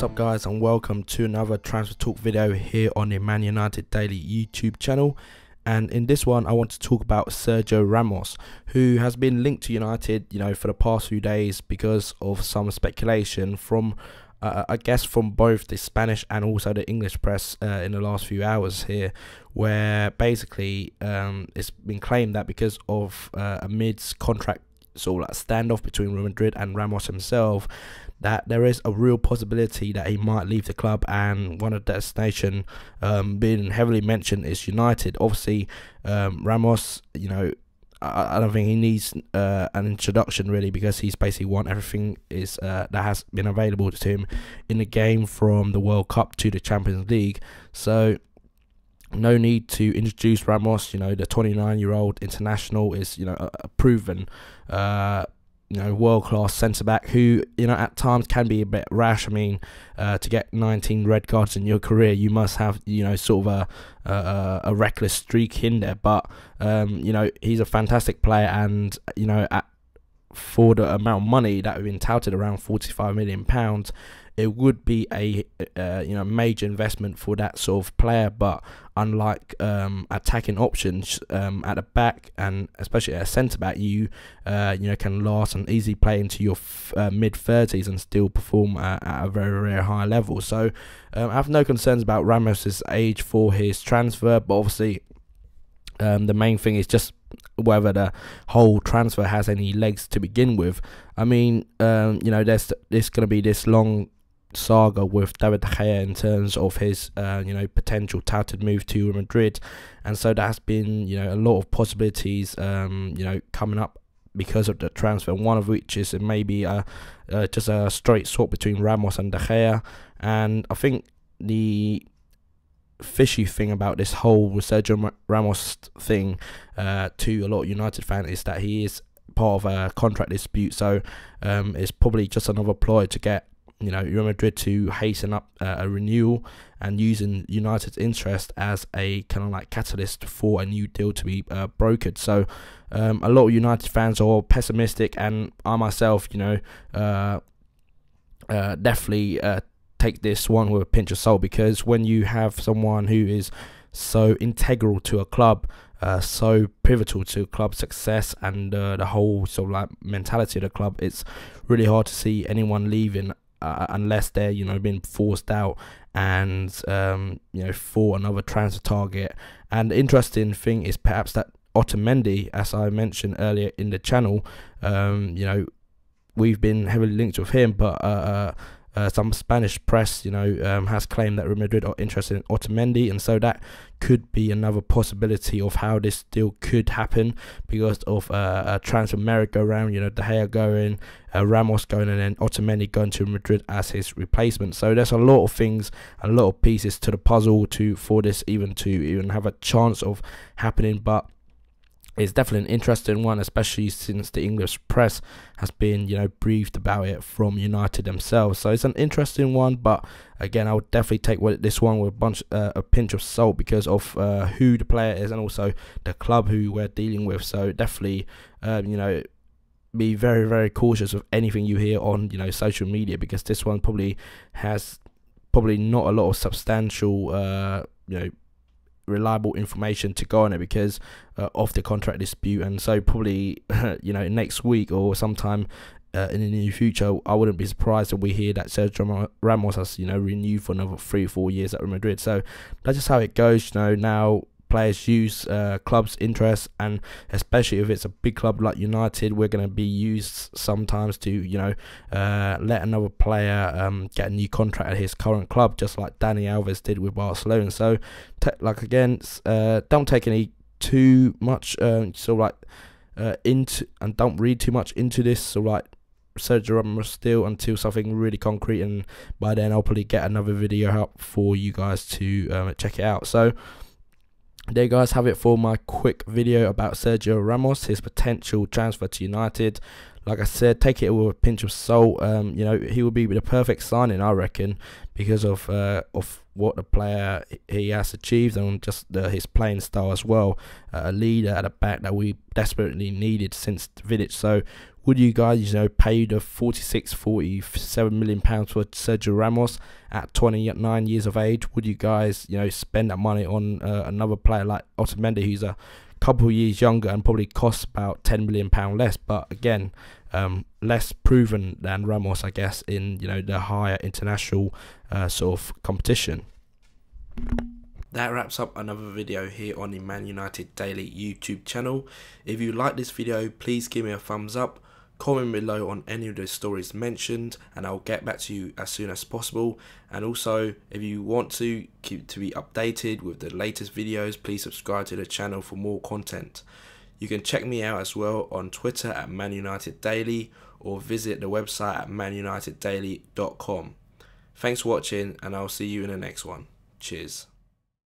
What's up guys, and welcome to another transfer talk video here on the Man United Daily YouTube channel. And in this one I want to talk about Sergio Ramos, who has been linked to United for the past few days because of some speculation from I guess from both the Spanish and also the English press in the last few hours here, where basically it's been claimed that because of a mid-contract sort of like standoff between Real Madrid and Ramos himself, that there is a real possibility that he might leave the club, and one of the destination being heavily mentioned is United. Obviously, Ramos, I don't think he needs an introduction really, because he's basically won everything that has been available to him in the game, from the World Cup to the Champions League. So no need to introduce Ramos. The 29-year-old international is a proven world-class centre-back who at times can be a bit rash. I mean, to get 19 red cards in your career, you must have sort of a reckless streak in there. But he's a fantastic player, and for the amount of money that we've been touted, around £45 million, it would be a major investment for that sort of player. But unlike attacking options at the back, and especially at a centre back, you can last and easily play into your mid-30s and still perform at a very, very high level. So I have no concerns about Ramos's age for his transfer, but obviously the main thing is just whether the whole transfer has any legs to begin with. I mean, there's going to be this long saga with David De Gea in terms of his potential touted move to Real Madrid, and so there has been a lot of possibilities coming up because of the transfer, one of which is maybe just a straight swap between Ramos and De Gea. And I think the fishy thing about this whole Sergio Ramos thing to a lot of United fans is that he is part of a contract dispute, so it's probably just another ploy to get Real Madrid to hasten up a renewal, and using United's interest as a kind of like catalyst for a new deal to be brokered. So a lot of United fans are pessimistic, and I myself definitely take this one with a pinch of salt, because when you have someone who is so integral to a club, so pivotal to club success and the whole sort of like mentality of the club, it's really hard to see anyone leaving unless they're being forced out and for another transfer target. And the interesting thing is perhaps that Otamendi, as I mentioned earlier in the channel, we've been heavily linked with him, but some Spanish press has claimed that Real Madrid are interested in Otamendi, and so that could be another possibility of how this deal could happen, because of a transfer merry-go-round. De Gea going, Ramos going, and then Otamendi going to Madrid as his replacement. So there's a lot of things, a lot of pieces to the puzzle for this even have a chance of happening. But it's definitely an interesting one, especially since the English press has been, briefed about it from United themselves. So it's an interesting one, but again, I would definitely take this one with a pinch of salt, because of who the player is and also the club who we're dealing with. So definitely, be very, very cautious of anything you hear on, social media, because this one probably has not a lot of substantial, reliable information to go on it because of the contract dispute. And so probably next week or sometime in the near future, I wouldn't be surprised if we hear that Sergio Ramos has renewed for another 3 or 4 years at Real Madrid. So that's just how it goes. Now players use clubs' interests, and especially if it's a big club like United, we're going to be used sometimes to let another player get a new contract at his current club, just like Dani Alves did with Barcelona. So don't take any too much into, and don't read too much into this. So like Sergio Ramos still, until something really concrete, and by then I'll probably get another video up for you guys to check it out. So there you guys have it for my quick video about Sergio Ramos, his potential transfer to United. like I said, take it with a pinch of salt. You know, he would be the perfect signing, I reckon, because of what the player he has achieved and just his playing style as well. A leader at the back that we desperately needed since Vidic. So would you guys, you know, pay the 47 million pounds for Sergio Ramos at 29 years of age? Would you guys, you know, spend that money on another player like Otamendi, who's a couple of years younger and probably costs about 10 million pound less, but again, less proven than Ramos, I guess, in, you know, the higher international sort of competition. That wraps up another video here on the Man United Daily YouTube channel. If you like this video, please give me a thumbs up. Comment below on any of the stories mentioned and I'll get back to you as soon as possible. And also, if you want to keep to be updated with the latest videos, please subscribe to the channel for more content. You can check me out as well on Twitter at ManUnitedDaily or visit the website at ManUnitedDaily.com. Thanks for watching and I'll see you in the next one. Cheers.